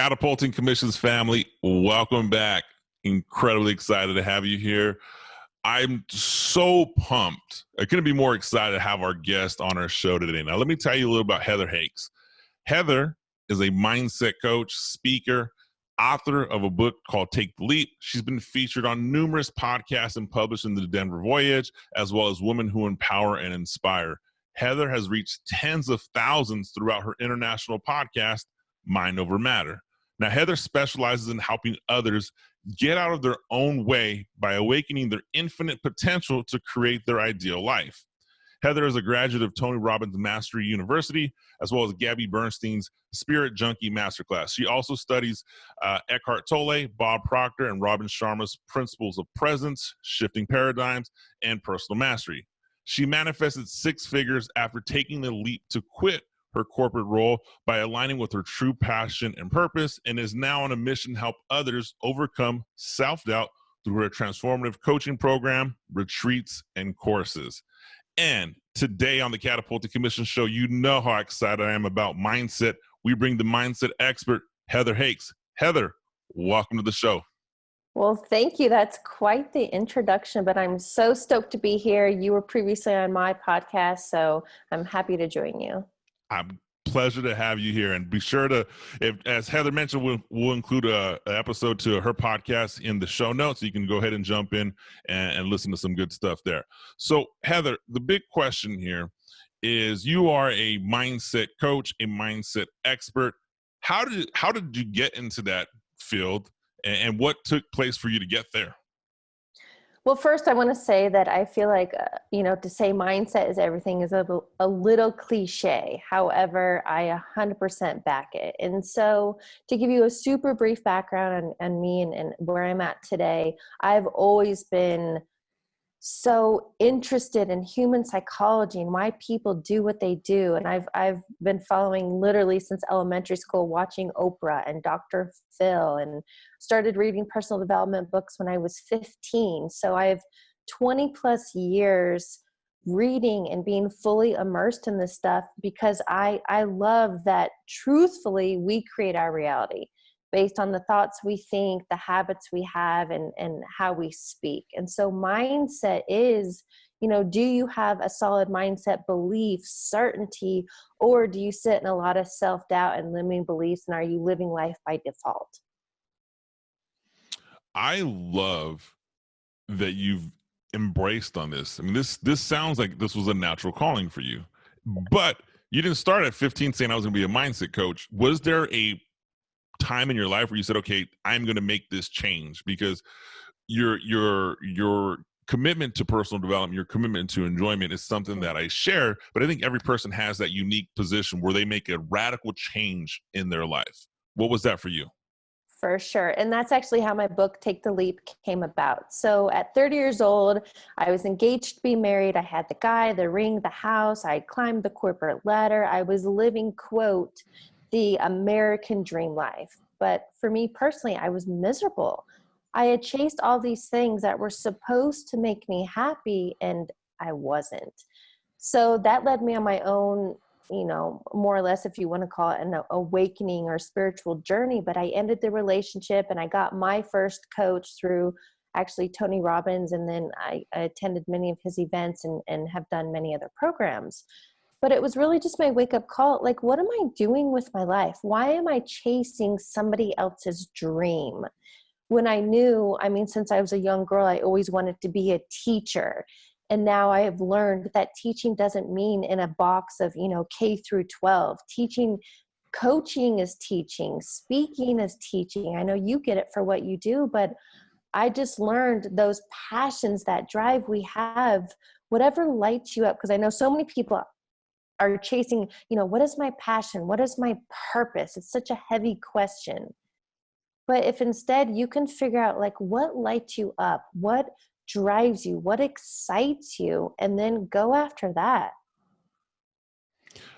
Catapulting Commissions family, welcome back. Incredibly excited to have you here. I'm so pumped. I couldn't be more excited to have our guest on our show today. Now, let me tell you a little about Heather Hakes. Heather is a mindset coach, speaker, author of a book called Take the Leap. She's been featured on numerous podcasts and published in the Denver Voyage, as well as Women Who Empower and Inspire. Heather has reached tens of thousands throughout her international podcast, Mind Over Matter. Now, Heather specializes in helping others get out of their own way by awakening their infinite potential to create their ideal life. Heather is a graduate of Tony Robbins Mastery University, as well as Gabby Bernstein's Spirit Junkie Masterclass. She also studies Eckhart Tolle, Bob Proctor, and Robin Sharma's Principles of Presence, Shifting Paradigms, and Personal Mastery. She manifested six figures after taking the leap to quit her corporate role by aligning with her true passion and purpose, and is now on a mission to help others overcome self-doubt through her transformative coaching program, retreats, and courses. And today on the Catapulting Commissions show, you know how excited I am about mindset. We bring the mindset expert, Heather Hakes. Heather, welcome to the show. Well, thank you. That's quite the introduction, but I'm so stoked to be here. You were previously on my podcast, so I'm happy to join you. Pleasure to have you here, and be sure to, as Heather mentioned, we'll include an episode to her podcast in the show notes. So you can go ahead and jump in and listen to some good stuff there. So Heather, the big question here is, you are a mindset coach, a mindset expert. How did you get into that field, and what took place for you to get there? Well, first, I want to say that I feel like, to say mindset is everything is a little cliche. However, I 100% back it. And so to give you a super brief background on me and where I'm at today, I've always been so interested in human psychology and why people do what they do. And I've been following literally since elementary school, watching Oprah and Dr. Phil, and started reading personal development books when I was 15. So I have 20 plus years reading and being fully immersed in this stuff, because I love that truthfully we create our reality based on the thoughts we think, the habits we have, and how we speak. And so mindset is, do you have a solid mindset, belief, certainty, or do you sit in a lot of self-doubt and limiting beliefs, and are you living life by default? I love that you've embraced on this. I mean, this sounds like this was a natural calling for you, but you didn't start at 15 saying I was going to be a mindset coach. Was there a time in your life where you said, okay, I'm going to make this change? Because your commitment to personal development, your commitment to enjoyment is something that I share, but I think every person has that unique position where they make a radical change in their life. What was that for you? For sure. And that's actually how my book, Take the Leap, came about. So at 30 years old, I was engaged to be married. I had the guy, the ring, the house. I climbed the corporate ladder. I was living, quote, the American dream life. But for me personally, I was miserable. I had chased all these things that were supposed to make me happy, and I wasn't. So that led me on my own, more or less, if you want to call it an awakening or spiritual journey. But I ended the relationship, and I got my first coach through actually Tony Robbins. And then I attended many of his events and have done many other programs. But it was really just my wake-up call. Like, what am I doing with my life? Why am I chasing somebody else's dream? When I knew, since I was a young girl, I always wanted to be a teacher. And now I have learned that teaching doesn't mean in a box of, K through 12. Coaching is teaching. Speaking is teaching. I know you get it for what you do, but I just learned those passions, that drive we have, whatever lights you up. Because I know so many people are chasing, what is my passion? What is my purpose? It's such a heavy question. But if instead you can figure out what lights you up, what drives you, what excites you, and then go after that.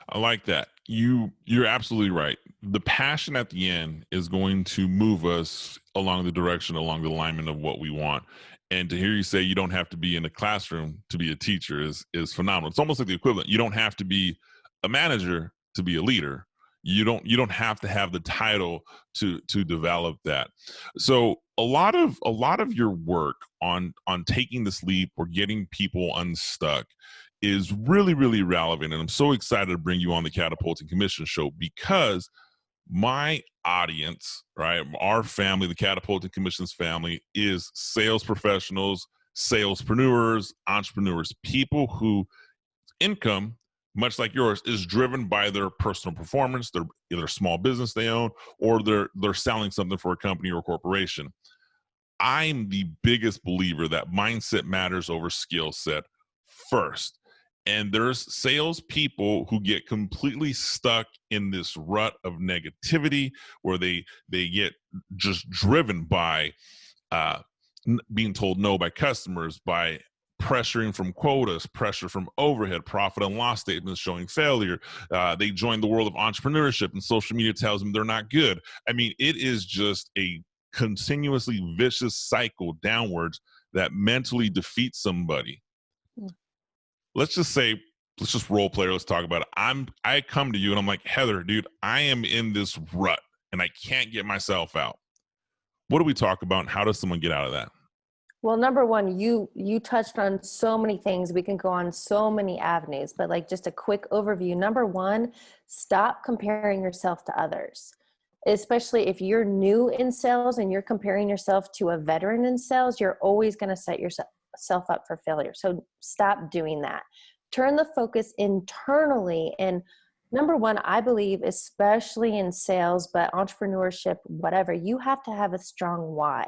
I like that. You're absolutely right. The passion at the end is going to move us along the alignment of what we want. And to hear you say you don't have to be in a classroom to be a teacher is phenomenal. It's almost like the equivalent. You don't have to be a manager to be a leader. You don't have to have the title to develop that. So a lot of your work on taking this leap or getting people unstuck is really, really relevant. And I'm so excited to bring you on the Catapulting Commission show because my audience, right, our family, the Catapulting Commissions family, is sales professionals, salespreneurs, entrepreneurs, people who income, much like yours, is driven by their personal performance, their either small business they own, or they're selling something for a company or corporation. I'm the biggest believer that mindset matters over skill set first. And there's salespeople who get completely stuck in this rut of negativity where they get just driven by being told no by customers, by pressuring from quotas, pressure from overhead, profit and loss statements showing failure. They join the world of entrepreneurship and social media tells them they're not good. I mean, it is just a continuously vicious cycle downwards that mentally defeats somebody. Let's just role play. Let's talk about it. I come to you and I'm like, Heather, dude, I am in this rut and I can't get myself out. What do we talk about and how does someone get out of that? Well, number one, you touched on so many things. We can go on so many avenues, but like just a quick overview. Number one, stop comparing yourself to others, especially if you're new in sales and you're comparing yourself to a veteran in sales, you're always going to set yourself up for failure. So stop doing that. Turn the focus internally. And number one, I believe, especially in sales, but entrepreneurship, whatever, you have to have a strong why.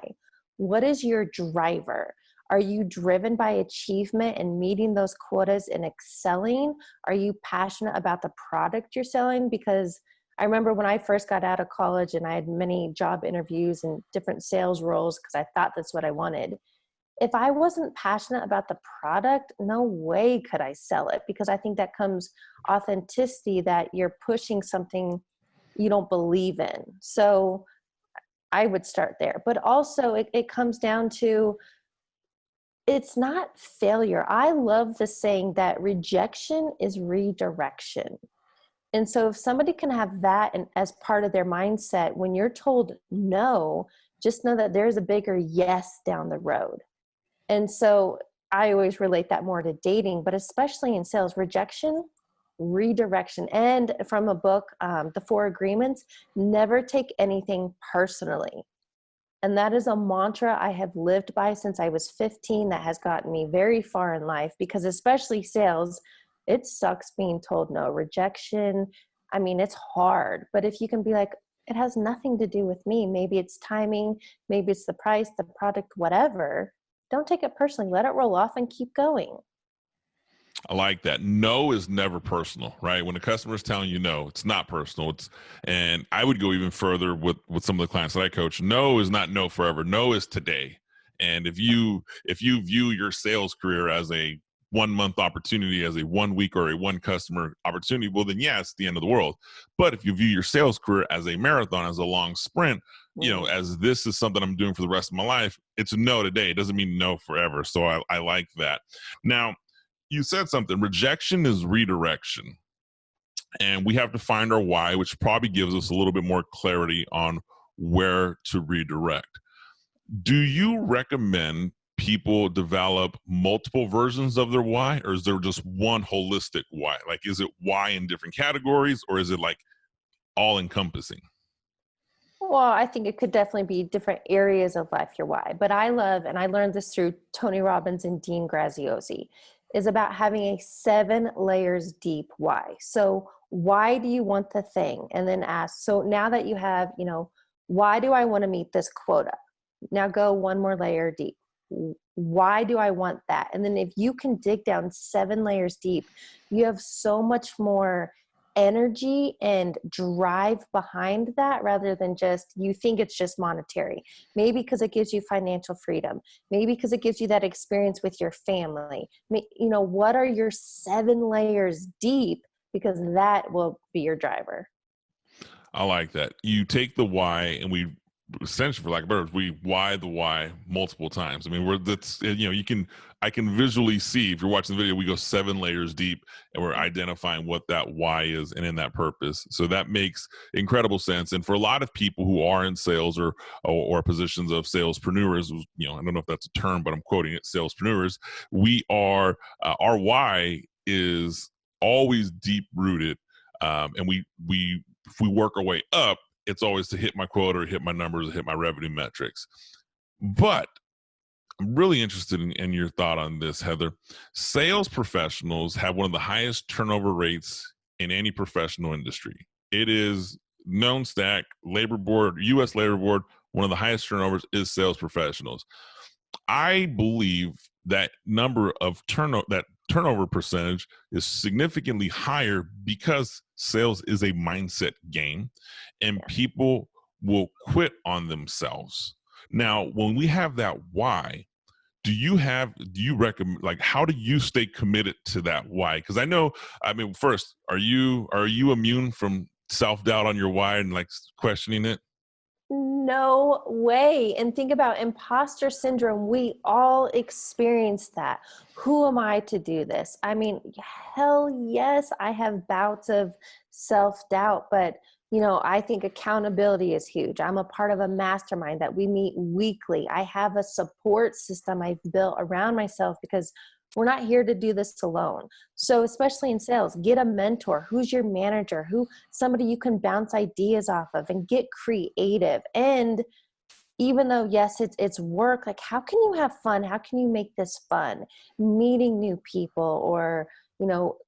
What is your driver? Are you driven by achievement and meeting those quotas and excelling? Are you passionate about the product you're selling? Because I remember when I first got out of college and I had many job interviews and different sales roles because I thought that's what I wanted. If I wasn't passionate about the product, no way could I sell it, because I think that comes authenticity, that you're pushing something you don't believe in. So I would start there. But also it comes down to, it's not failure. I love the saying that rejection is redirection. And so if somebody can have that as part of their mindset, when you're told no, just know that there's a bigger yes down the road. And so I always relate that more to dating, but especially in sales, rejection, redirection. And from a book, The 4 Agreements, never take anything personally. And that is a mantra I have lived by since I was 15 that has gotten me very far in life, because especially sales, it sucks being told no. Rejection, I mean, it's hard. But if you can be like, it has nothing to do with me. Maybe it's timing, maybe it's the price, the product, whatever. Don't take it personally. Let it roll off and keep going. I like that. No is never personal, right? When a customer is telling you no, it's not personal. And I would go even further with some of the clients that I coach. No is not no forever. No is today. And if you view your sales career as a 1 month opportunity, as a 1 week or a 1 customer opportunity, well, then yeah, it's the end of the world. But if you view your sales career as a marathon, as a long sprint, as this is something I'm doing for the rest of my life, it's no today. It doesn't mean no forever. So I like that. Now, you said something, rejection is redirection. And we have to find our why, which probably gives us a little bit more clarity on where to redirect. Do you recommend people develop multiple versions of their why, or is there just one holistic why? Like, is it why in different categories, or is it like all encompassing? Well, I think it could definitely be different areas of life, your why. But I love, and I learned this through Tony Robbins and Dean Graziosi, is about having a 7 layers deep why. So why do you want the thing? And then ask, so now that you have, why do I want to meet this quota? Now go 1 more layer deep. Why do I want that? And then if you can dig down 7 layers deep, you have so much more energy and drive behind that, rather than just, you think it's just monetary. Maybe because it gives you financial freedom. Maybe because it gives you that experience with your family. What are your 7 layers deep? Because that will be your driver. I like that. You take the why and we essentially, for lack of better words, we why the why multiple times. I mean, I can visually see, if you're watching the video, we go 7 layers deep and we're identifying what that why is and in that purpose. So that makes incredible sense. And for a lot of people who are in sales or positions of salespreneurs, I don't know if that's a term, but I'm quoting it, salespreneurs, we are, our why is always deep rooted. And if we work our way up, it's always to hit my quota or hit my numbers or hit my revenue metrics. But I'm really interested in your thought on this, Heather. Sales professionals have one of the highest turnover rates in any professional industry. It is known stack, labor board, U.S. labor board, one of the highest turnovers is sales professionals. I believe that turnover percentage is significantly higher because sales is a mindset game and people will quit on themselves. Now, when we have that why, do you recommend, like, how do you stay committed to that why? Because first, are you immune from self-doubt on your why and like questioning it? No way. And think about imposter syndrome. We all experience that. Who am I to do this? I mean, hell yes, I have bouts of self-doubt, but I think accountability is huge. I'm a part of a mastermind that we meet weekly. I have a support system I've built around myself because we're not here to do this alone. So especially in sales, get a mentor. Who's your manager? Somebody you can bounce ideas off of and get creative. And even though, yes, it's work, like how can you have fun? How can you make this fun? Meeting new people or,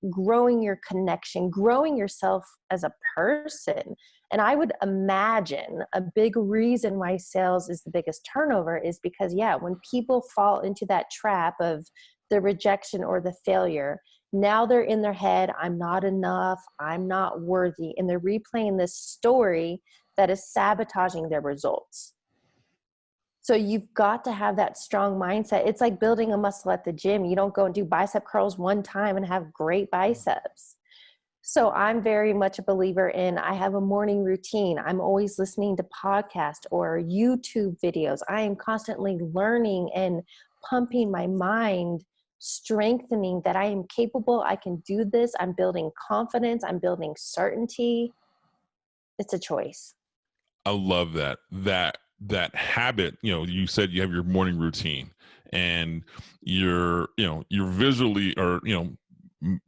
growing your connection, growing yourself as a person. And I would imagine a big reason why sales is the biggest turnover is because, when people fall into that trap of the rejection or the failure, now they're in their head, I'm not enough, I'm not worthy. And they're replaying this story that is sabotaging their results. So you've got to have that strong mindset. It's like building a muscle at the gym. You don't go and do bicep curls one time and have great biceps. So I'm very much a believer in, I have a morning routine. I'm always listening to podcasts or YouTube videos. I am constantly learning and pumping my mind, strengthening that I am capable. I can do this. I'm building confidence. I'm building certainty. It's a choice. I love that habit. You said you have your morning routine and you're visually or,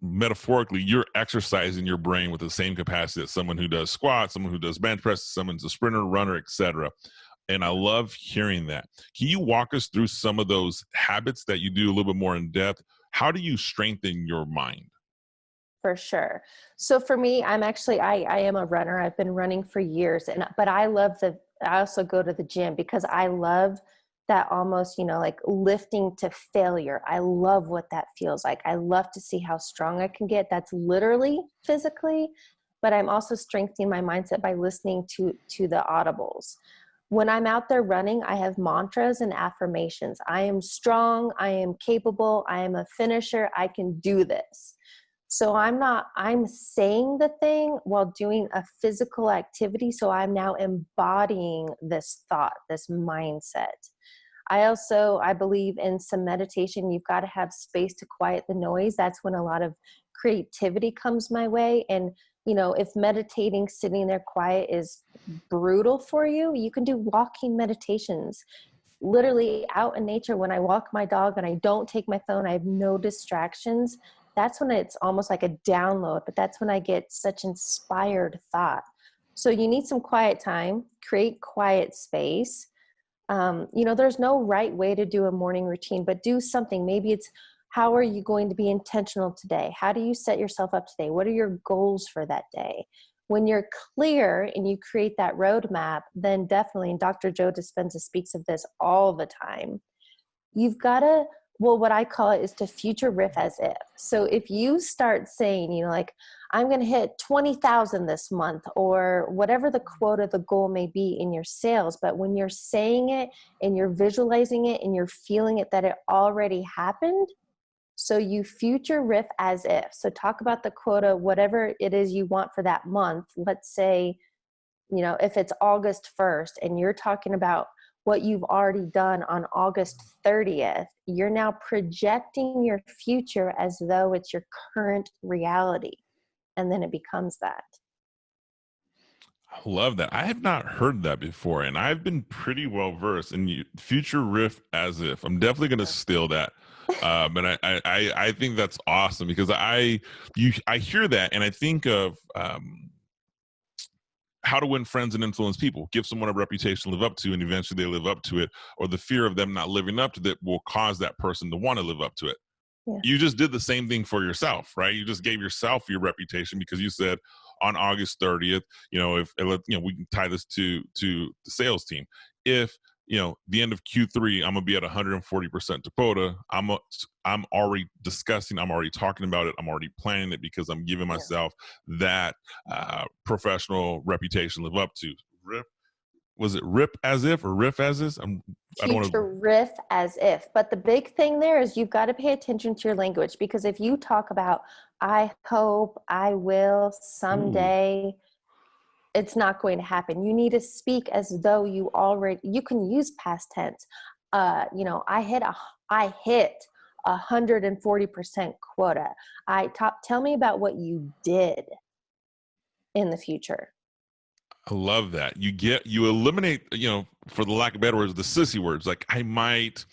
metaphorically, you're exercising your brain with the same capacity that someone who does squats, someone who does bench press, someone's a sprinter, runner, etc. And I love hearing that. Can you walk us through some of those habits that you do a little bit more in depth? How do you strengthen your mind? For sure. So for me, I am a runner. I've been running for years, but I also go to the gym because I love that almost, like lifting to failure. I love what that feels like. I love to see how strong I can get. That's literally physically, but I'm also strengthening my mindset by listening to the audibles. When I'm out there running, I have mantras and affirmations. I am strong. I am capable. I am a finisher. I can do this. So I'm saying the thing while doing a physical activity. So I'm now embodying this thought, this mindset. I believe in some meditation. You've got to have space to quiet the noise. That's when a lot of creativity comes my way. And, if meditating, sitting there quiet is brutal for you, you can do walking meditations. Literally out in nature, when I walk my dog and I don't take my phone, I have no distractions. That's when it's almost like a download, but that's when I get such inspired thought. So you need some quiet time, create quiet space. There's no right way to do a morning routine, but do something. Maybe it's, how are you going to be intentional today? How do you set yourself up today? What are your goals for that day? When you're clear and you create that roadmap, then definitely, and Dr. Joe Dispenza speaks of this all the time, you've got to, what I call it is to future riff as if. So if you start saying, I'm going to hit 20,000 this month or whatever the quota, the goal may be in your sales, but when you're saying it and you're visualizing it and you're feeling it that it already happened, so you future riff as if. So talk about the quota, whatever it is you want for that month. Let's say if it's August 1st and you're talking about what you've already done on August 30th, you're now projecting your future as though it's your current reality. And then it becomes that. I love that. I have not heard that before, and I've been pretty well versed in future riff as if. I'm definitely going to steal that. And I think that's awesome because I hear that and I think of how to win friends and influence people. Give someone a reputation to live up to, and eventually they live up to it, or the fear of them not living up to that will cause that person to want to live up to it. Yeah. You just did the same thing for yourself, right? You just gave yourself your reputation because you said on August 30th, if we can tie this to the sales team. If the end of Q3, I'm gonna be at 140% to quota. I'm already discussing. I'm already talking about it. I'm already planning it because I'm giving myself that professional reputation to live up to. Was it rip as if or riff as is? Riff as if. But the big thing there is you've got to pay attention to your language, because if you talk about, I hope, I will, someday, it's not going to happen. You need to speak as though you can use past tense. I hit 140% quota. Tell me about what you did in the future. I love that. You eliminate, for the lack of better words, the sissy words. Like I might,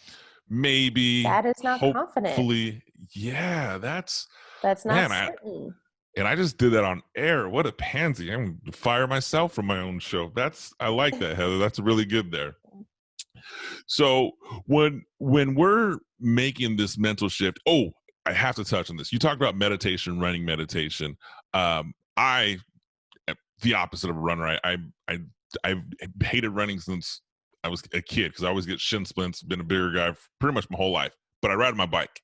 maybe. That is not confident. Yeah, that's not certain. And I just did that on air. What a pansy. I'm going to fire myself from my own show. I like that, Heather. That's really good there. So when we're making this mental shift, I have to touch on this. You talked about meditation, running meditation. The opposite of a runner. I've hated running since I was a kid because I always get shin splints. Been a bigger guy pretty much my whole life, but I ride my bike.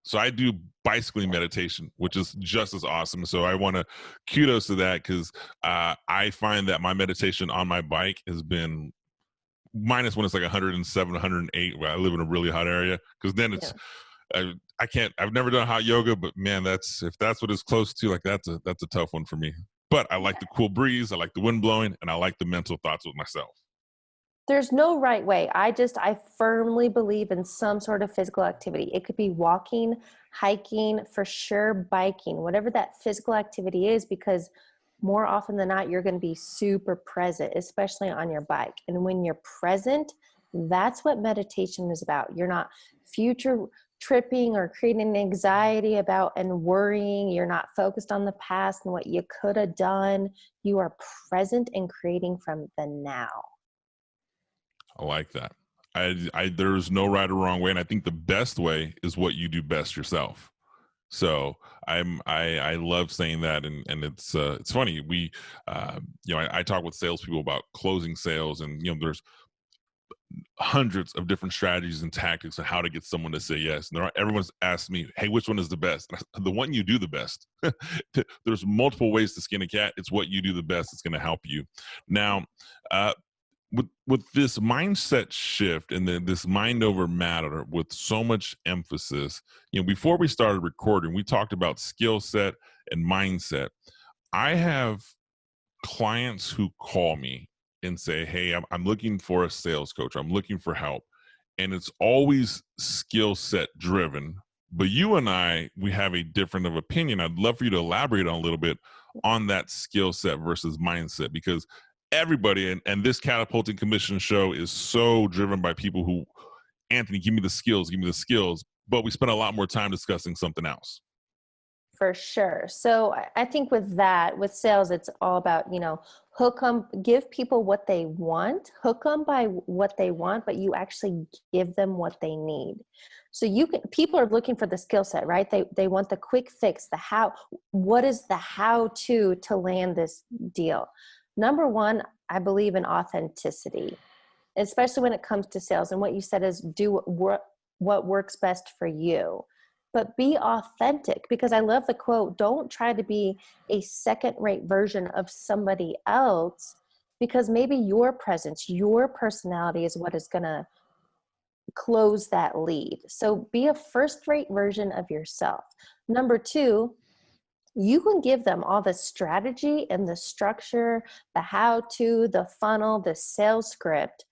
So I do bicycling meditation, which is just as awesome. So I want to kudos to that because I find that my meditation on my bike has been minus when it's like 107, 108, where I live in a really hot area. Because then it's, I've never done hot yoga, but man, if that's what it's close to, like that's a tough one for me. But I like the cool breeze, I like the wind blowing, and I like the mental thoughts with myself. There's no right way. I firmly believe in some sort of physical activity. It could be walking, hiking, for sure biking, whatever that physical activity is, because more often than not, you're going to be super present, especially on your bike. And when you're present, that's what meditation is about. You're not future tripping or creating anxiety about and worrying. You're not focused on the past and what you could have done. You are present and creating from the now. I like that. There's no right or wrong way, and I think the best way is what you do best yourself. So I love saying that, and it's funny. We I talk with salespeople about closing sales, and there's hundreds of different strategies and tactics on how to get someone to say yes. And everyone's asked me, hey, which one is the best? The one you do the best. There's multiple ways to skin a cat. It's what you do the best that's going to help you. Now, with this mindset shift and this mind over matter with so much emphasis, before we started recording, we talked about skill set and mindset. I have clients who call me and say, hey, I'm looking for a sales coach. I'm looking for help. And it's always skill set driven. But you and we have a different of opinion. I'd love for you to elaborate on a little bit on that skill set versus mindset, because everybody, and this Catapulting Commission show is so driven by people who, Anthony, give me the skills. But we spend a lot more time discussing something else. For sure. So I think with sales, it's all about, hook them, give people what they want, hook them by what they want, but you actually give them what they need. So people are looking for the skill set, right? They want the quick fix, what is the how to land this deal? Number one, I believe in authenticity, especially when it comes to sales. And what you said is do what works best for you. But be authentic, because I love the quote, don't try to be a second-rate version of somebody else, because maybe your presence, your personality is what is going to close that lead. So be a first-rate version of yourself. Number two, You can give them all the strategy and the structure, the how-to, the funnel, the sales script.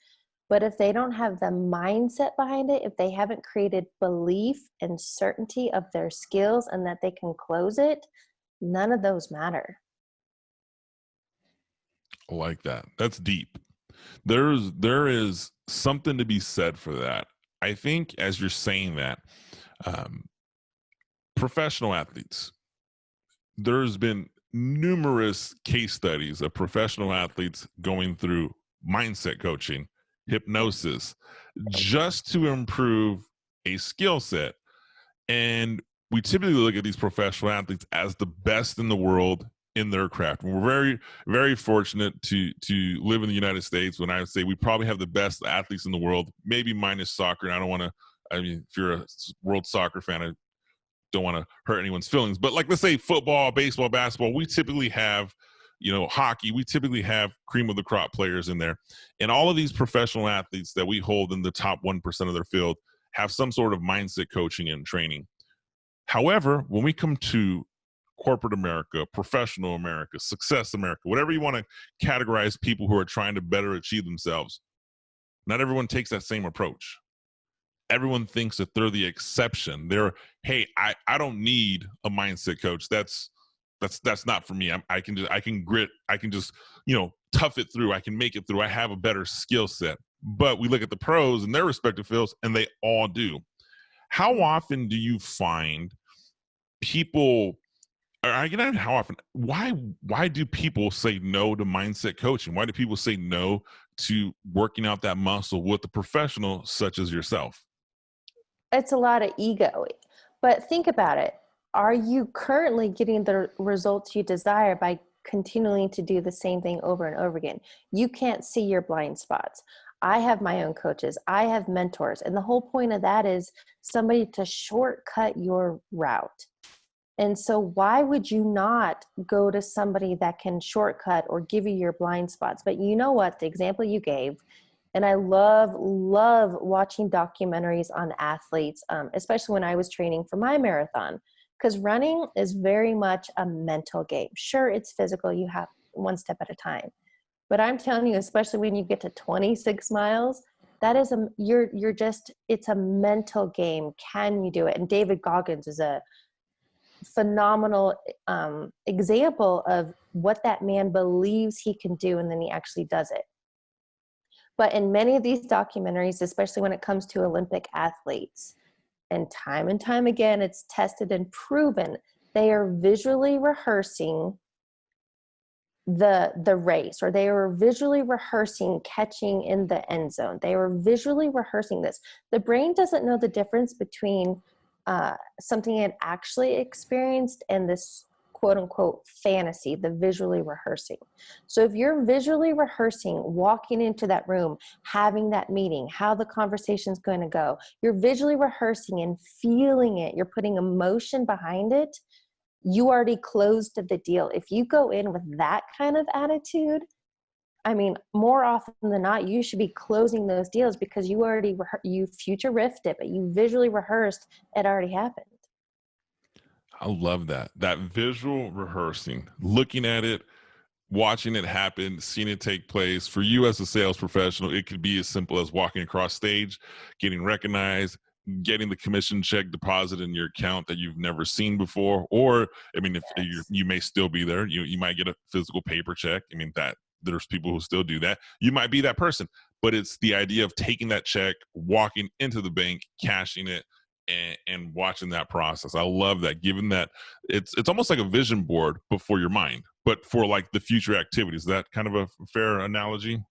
But if they don't have the mindset behind it, if they haven't created belief and certainty of their skills and that they can close it, none of those matter. I like that. That's deep. There is something to be said for that. I think as you're saying that, professional athletes, there's been numerous case studies of professional athletes going through mindset coaching, hypnosis, just to improve a skill set. And we typically look at these professional athletes as the best in the world in their craft. We're very, very fortunate to live in the United States. When I would say we probably have the best athletes in the world, maybe minus soccer. And I don't want to, I mean, if you're a world soccer fan, I don't want to hurt anyone's feelings. But like, let's say football, baseball, basketball, we typically have, hockey, we typically have cream of the crop players in there. And all of these professional athletes that we hold in the top 1% of their field have some sort of mindset coaching and training. However, when we come to corporate America, professional America, success America, whatever you want to categorize people who are trying to better achieve themselves, not everyone takes that same approach. Everyone thinks that they're the exception. Hey, I don't need a mindset coach. That's not for me. I can grit. I can just, tough it through. I can make it through. I have a better skill set. But we look at the pros in their respective fields, and they all do. How often do you find people, or I get how often, why do people say no to mindset coaching? Why do people say no to working out that muscle with a professional such as yourself? It's a lot of ego. But think about it. Are you currently getting the results you desire by continuing to do the same thing over and over again? You can't see your blind spots. I have my own coaches. I have mentors. And the whole point of that is somebody to shortcut your route. And so why would you not go to somebody that can shortcut or give you your blind spots? But you know what? The example you gave, and I love watching documentaries on athletes, especially when I was training for my marathon, because running is very much a mental game. Sure, it's physical. You have one step at a time. But I'm telling you, especially when you get to 26 miles, that is it's a mental game. Can you do it? And David Goggins is a phenomenal example of what that man believes he can do, and then he actually does it. But in many of these documentaries, especially when it comes to Olympic athletes, and time again, it's tested and proven, they are visually rehearsing the race, or they were visually rehearsing catching in the end zone. They were visually rehearsing this. The brain doesn't know the difference between something it actually experienced and this quote unquote fantasy, the visually rehearsing. So if you're visually rehearsing, walking into that room, having that meeting, how the conversation's going to go, you're visually rehearsing and feeling it, you're putting emotion behind it, you already closed the deal. If you go in with that kind of attitude, I mean, more often than not, you should be closing those deals because you already, you future riffed it, but you visually rehearsed it already happened. I love that visual rehearsing, looking at it, watching it happen, seeing it take place. For you as a sales professional, it could be as simple as walking across stage, getting recognized, getting the commission check deposit in your account that you've never seen before. Or, I mean, if you may still be there, you might get a physical paper check. I mean, that there's people who still do that. You might be that person, but it's the idea of taking that check, walking into the bank, cashing it, and watching that process. I love that, given that it's almost like a vision board before your mind, but for like the future activities. Is that kind of a fair analogy?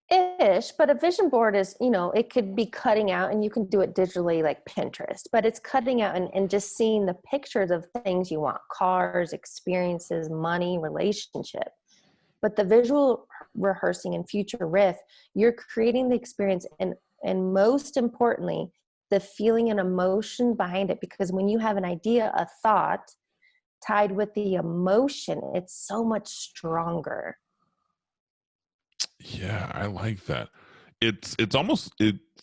Ish, but a vision board is, it could be cutting out, and you can do it digitally like Pinterest, but it's cutting out and just seeing the pictures of things you want: cars, experiences, money, relationship. But the visual rehearsing and future riff, you're creating the experience and most importantly, the feeling and emotion behind it. Because when you have an idea, a thought tied with the emotion, it's so much stronger. Yeah, I like that. It's almost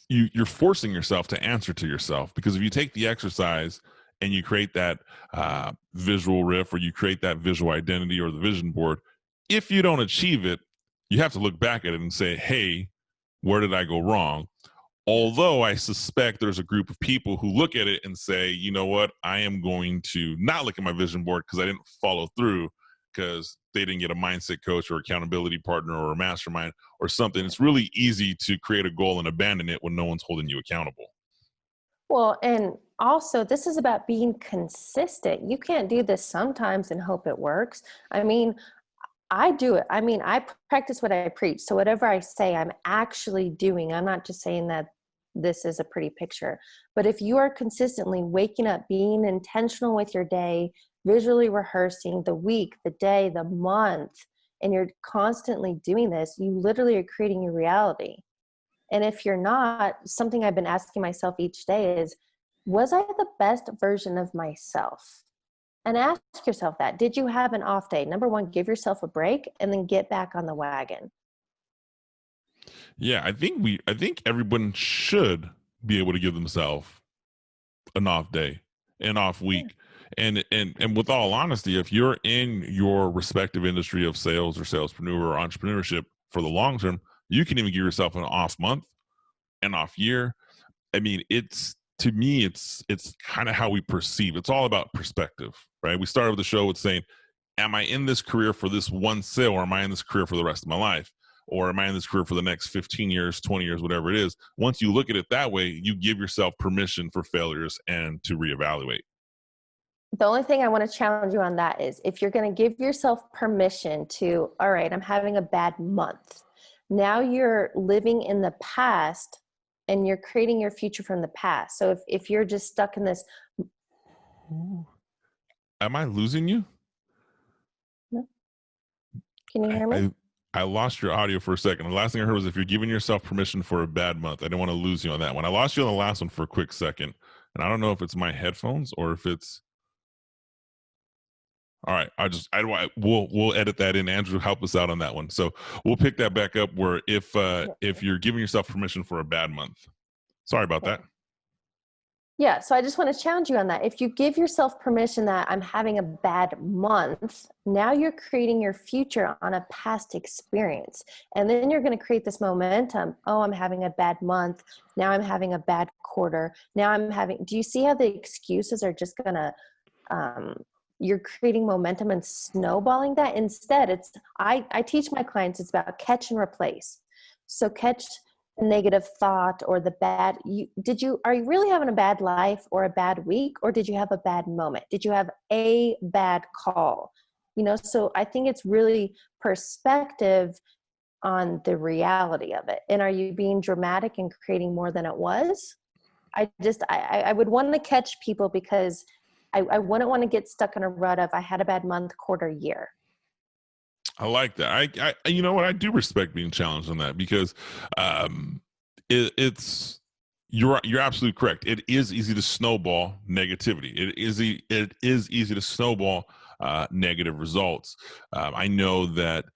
you're forcing yourself to answer to yourself, because if you take the exercise and you create that visual riff, or you create that visual identity or the vision board, if you don't achieve it, you have to look back at it and say, hey, where did I go wrong? Although I suspect there's a group of people who look at it and say, you know what, I am going to not look at my vision board because I didn't follow through, because they didn't get a mindset coach or accountability partner or a mastermind or something. It's really easy to create a goal and abandon it when no one's holding you accountable. Well, and also this is about being consistent. You can't do this sometimes and hope it works. I mean, I do it. I mean, I practice what I preach. So whatever I say, I'm actually doing. I'm not just saying that this is a pretty picture. But if you are consistently waking up, being intentional with your day, visually rehearsing the week, the day, the month, and you're constantly doing this, you literally are creating your reality. And if you're not, something I've been asking myself each day is, was I the best version of myself? And ask yourself that. Did you have an off day? Number one, give yourself a break and then get back on the wagon. Yeah, I think everyone should be able to give themselves an off day, an off week. And with all honesty, if you're in your respective industry of sales or salespreneur or entrepreneurship for the long term, you can even give yourself an off month, an off year. I mean, to me, it's kind of how we perceive. It's all about perspective, right? We started the show with saying, am I in this career for this one sale, or am I in this career for the rest of my life? Or am I in this career for the next 15 years, 20 years, whatever it is? Once you look at it that way, you give yourself permission for failures and to reevaluate. The only thing I want to challenge you on that is, if you're going to give yourself permission to, all right, I'm having a bad month. Now you're living in the past and you're creating your future from the past. So if you're just stuck in this. Am I losing you? No. Can you hear me? I lost your audio for a second. The last thing I heard was, if you're giving yourself permission for a bad month. I didn't want to lose you on that one. I lost you on the last one for a quick second. And I don't know if it's my headphones or if it's. All right. We'll edit that in. Andrew, help us out on that one. So we'll pick that back up where if you're giving yourself permission for a bad month. Sorry about that. Yeah. So I just want to challenge you on that. If you give yourself permission that I'm having a bad month, now you're creating your future on a past experience. And then you're going to create this momentum. Oh, I'm having a bad month. Now I'm having a bad quarter. Do you see how the excuses are just going to, you're creating momentum and snowballing that? Instead, I teach my clients, it's about catch and replace. So catch the negative thought or the bad. Are you really having a bad life or a bad week, or did you have a bad moment? Did you have a bad call? So I think it's really perspective on the reality of it. And are you being dramatic and creating more than it was? I would want to catch people, because I wouldn't want to get stuck in a rut of, I had a bad month, quarter, year. I like that. I you know what? I do respect being challenged on that, because you're absolutely correct. It is easy to snowball negativity. It is easy to snowball negative results. I know that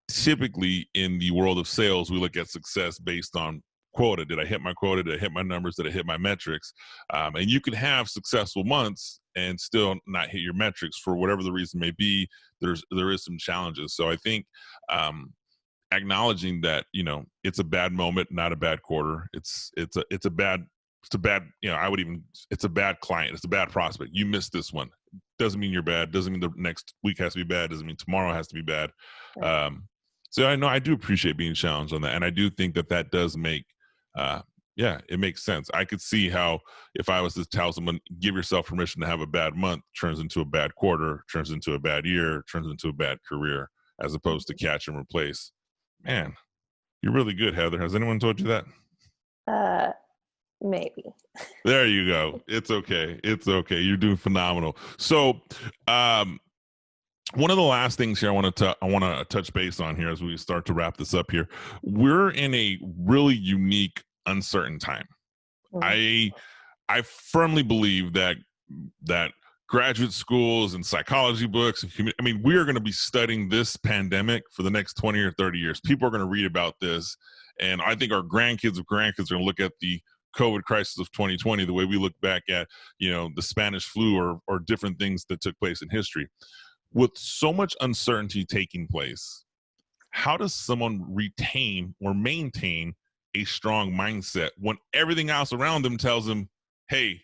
typically in the world of sales, we look at success based on quota. Did I hit my quota? Did I hit my numbers? Did I hit my metrics? And you can have successful months and still not hit your metrics for whatever the reason may be. There is some challenges. So I think acknowledging that, it's a bad moment, not a bad quarter. It's a bad, it's a bad client. It's a bad prospect. You missed this one. Doesn't mean you're bad. Doesn't mean the next week has to be bad. Doesn't mean tomorrow has to be bad. Right. So I know I do appreciate being challenged on that. And I do think that does make, it makes sense. I could see how, if I was to tell someone, give yourself permission to have a bad month, turns into a bad quarter, turns into a bad year, turns into a bad career, as opposed to catch and replace. Man, you're really good, Heather. Has anyone told you that? Maybe. There you go. It's okay. It's okay. You're doing phenomenal. So, one of the last things here I want to touch base on here as we start to wrap this up here. We're in a really unique, uncertain time. Mm-hmm. I firmly believe that graduate schools and psychology books, we are going to be studying this pandemic for the next 20 or 30 years. People are going to read about this, and I think our grandkids are going to look at the COVID crisis of 2020, the way we look back at, the Spanish flu or different things that took place in history. With so much uncertainty taking place, how does someone retain or maintain a strong mindset when everything else around them tells them, hey,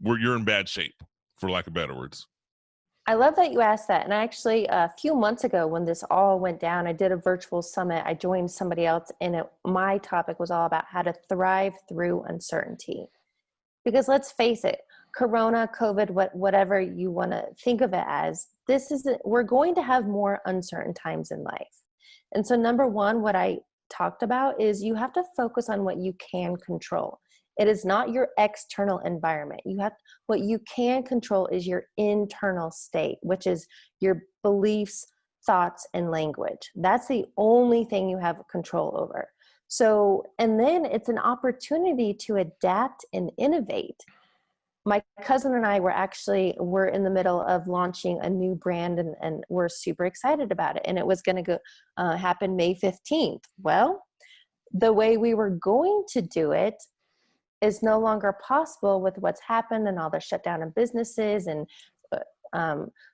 you're in bad shape, for lack of better words? I love that you asked that. And actually, a few months ago when this all went down, I did a virtual summit. I joined somebody else, and my topic was all about how to thrive through uncertainty. Because let's face it, Corona, COVID, whatever you want to think of it as, we're going to have more uncertain times in life. And so number one, what I talked about is you have to focus on what you can control. It is not your external environment. What you can control is your internal state, which is your beliefs, thoughts, and language. That's the only thing you have control over. So, and then it's an opportunity to adapt and innovate. My cousin and I we're in the middle of launching a new brand, and we're super excited about it. And it was going to happen May 15th. Well, the way we were going to do it is no longer possible with what's happened and all the shutdown of businesses. And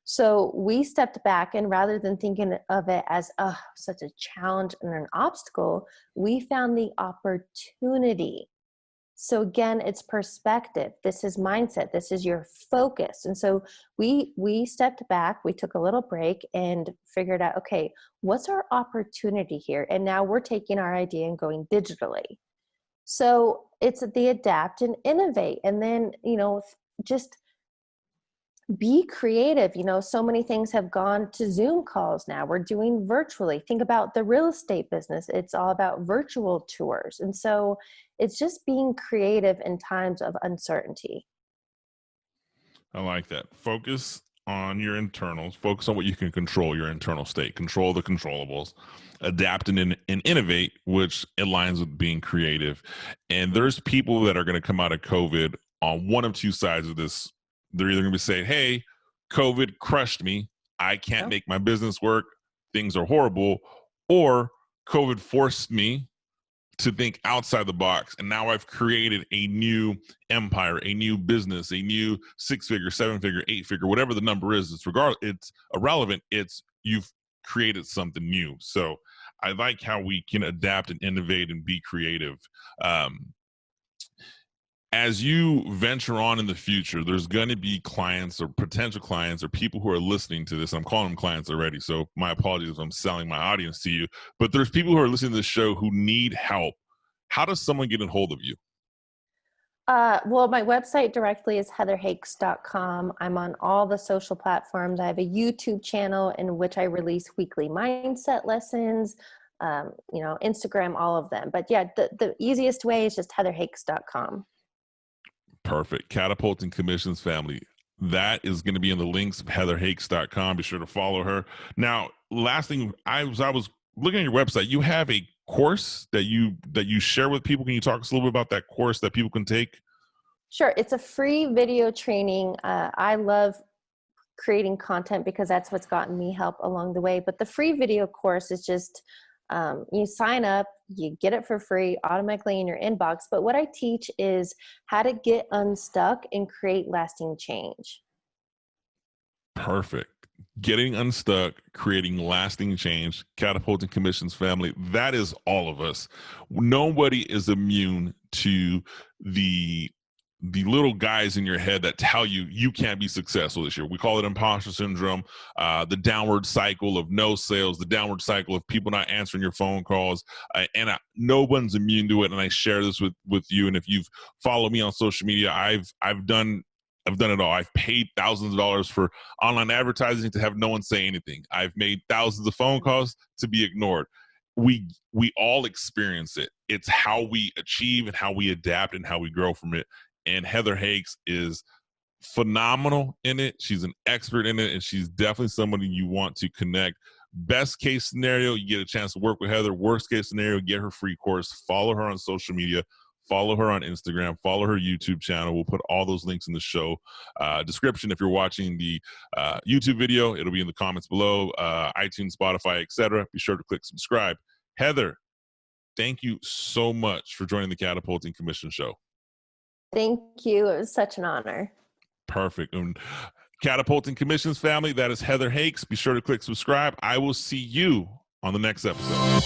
so we stepped back, and rather than thinking of it as such a challenge and an obstacle, we found the opportunity. So again, it's perspective. This is mindset. This is your focus. And so we stepped back, we took a little break and figured out, okay, what's our opportunity here? And now we're taking our idea and going digitally. So it's the adapt and innovate. And then, just be creative. So many things have gone to Zoom calls now. We're doing virtually. Think about the real estate business. It's all about virtual tours. And so it's just being creative in times of uncertainty. I like that. Focus on your internals. Focus on what you can control, your internal state. Control the controllables. Adapt and innovate, which aligns with being creative. And there's people that are going to come out of COVID on one of two sides of this. They're either going to be saying, hey, COVID crushed me. I can't make my business work. Things are horrible. Or COVID forced me to think outside the box. And now I've created a new empire, a new business, a new 6-figure, 7-figure, 8-figure, whatever the number is. It's irrelevant. It's you've created something new. So I like how we can adapt and innovate and be creative. As you venture on in the future, there's going to be clients or potential clients or people who are listening to this. I'm calling them clients already, so my apologies if I'm selling my audience to you. But there's people who are listening to this show who need help. How does someone get in hold of you? Well, my website directly is heatherhakes.com. I'm on all the social platforms. I have a YouTube channel in which I release weekly mindset lessons, Instagram, all of them. But yeah, the easiest way is just heatherhakes.com. Perfect. Catapulting Commissions family. That is going to be in the links of heatherhakes.com. Be sure to follow her. Now, last thing, I was looking at your website. You have a course that you share with people. Can you talk to us a little bit about that course that people can take? Sure. It's a free video training. I love creating content because that's what's gotten me help along the way. But the free video course is just, you sign up, you get it for free automatically in your inbox. But what I teach is how to get unstuck and create lasting change. Perfect. Getting unstuck, creating lasting change, Catapulting Commissions family. That is all of us. Nobody is immune to the little guys in your head that tell you you can't be successful this year. We call it imposter syndrome, the downward cycle of no sales, the downward cycle of people not answering your phone calls. No one's immune to it. And I share this with you. And if you've followed me on social media, I've done it all. I've paid thousands of dollars for online advertising to have no one say anything. I've made thousands of phone calls to be ignored. We all experience it. It's how we achieve and how we adapt and how we grow from it. And Heather Hakes is phenomenal in it. She's an expert in it, and she's definitely somebody you want to connect. Best case scenario, you get a chance to work with Heather. Worst case scenario, get her free course. Follow her on social media. Follow her on Instagram. Follow her YouTube channel. We'll put all those links in the show description. If you're watching the YouTube video, it'll be in the comments below, iTunes, Spotify, etc. Be sure to click subscribe. Heather, thank you so much for joining the Catapulting Commission Show. Thank you. It was such an honor. Perfect. And Catapulting Commissions family, that is Heather Hakes. Be sure to click subscribe. I will see you on the next episode.